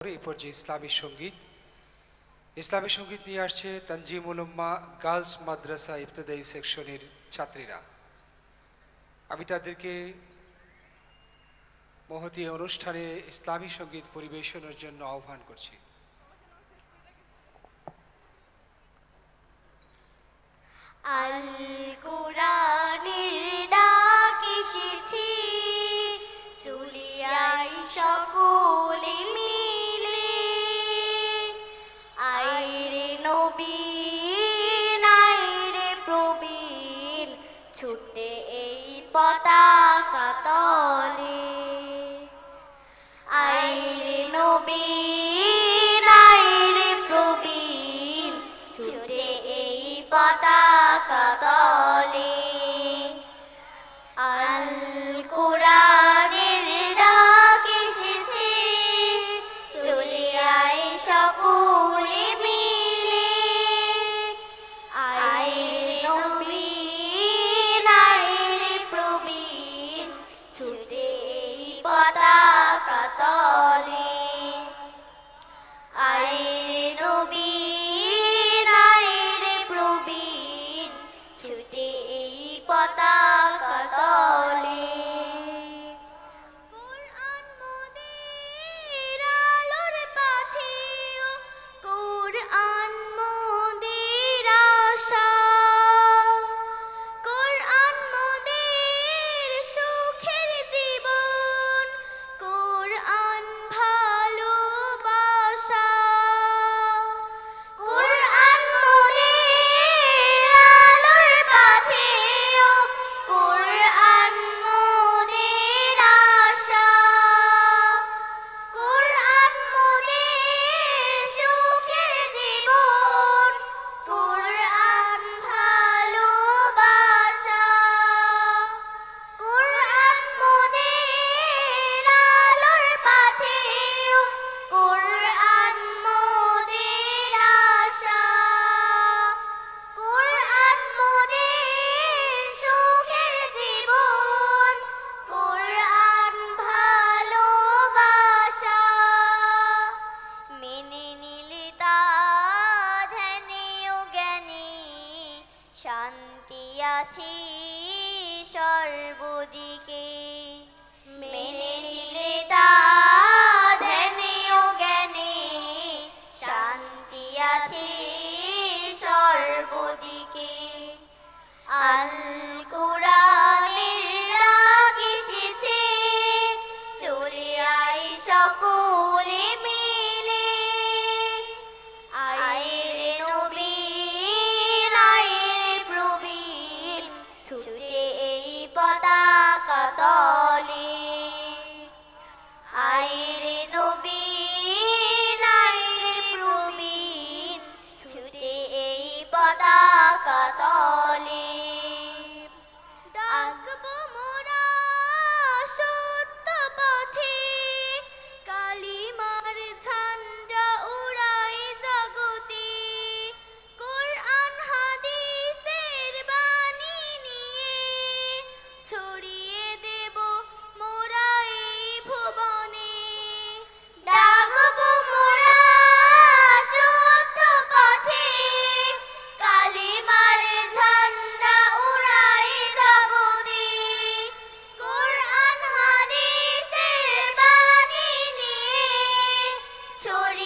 এই পর্যায়ে ইসলামী সঙ্গীত নিয়ে আসছে তানজিমুল উম্মাহ গার্লস মাদ্রাসা ইবতদায়ী সেকশনের ছাত্রীরা। আমি তাদেরকে মহতী অনুষ্ঠানে ইসলামী সঙ্গীত পরিবেশনের জন্য আহ্বান করছি। আল কোরআনের ডাক এসেছে, চলে আই সকলে মিলে, আয় রে নবীন আয় রে প্রবীণ, ছুটে এই পতাকা তলে, আয় রে নবীন আয় রে প্রবীণ, ছুটে এই পতাকা তলে। আল কোরআনের ডাক এসেছে, চলে আয় সকলে মিলে, আয় রে নবীন আয় রে প্রবীণ, ছুটে এই পতাকা তলে, আয় রে নবীন আয় রে প্রবীণ, ছুটে এই পতাকা তলে। কোরআন মোদের আলোর পাথেয়, কোরআন মোদের আশা, কোরআন মোদের সুখের জীবন, কোরআন ভালোবাসা, কোরআন মোদের আলোর পাথেয়, কোরআন মোদের আশা, কোরআন মোদের সুখের জীবন, কোরআন ভালোবাসা, কোরআন মোদের আলোর পাথেয়, কোরআন মোদের আশা, কোরআন মোদের সুখের জীবন, কোরআন ভালোবাসা। মেনে নিলে তা ধ্যানে ও জ্ঞানে, শান্তি আছে সর্বদিকে। মেনে নিলে তা ধ্যানে ও জ্ঞানে, শান্তি আছে সর্বদিকে। আল কোরআনের ডাক এসেছে, চলে আই সকলে মিলে, আয় রে নবীন আয় রে প্রবীণ, ছুটে এই পতাকা তলে, আয় রে নবীন আয় রে প্রবীণ, ছুটে এই পতাকা তলে। ডাকবো মোরা সত্য পথে, কালিমার ঝান্ডা উড়াই জগতে, কোরআন হাদিসের বাণী নিয়ে, ছড়িয়ে দেব মোরা এই ভুবনে। ডাকবো মোরা সত্য পথে, কালিমার ঝান্ডা উড়াই জগতে, কোরআন হাদিসের বাণী নিয়ে, ছড়িয়ে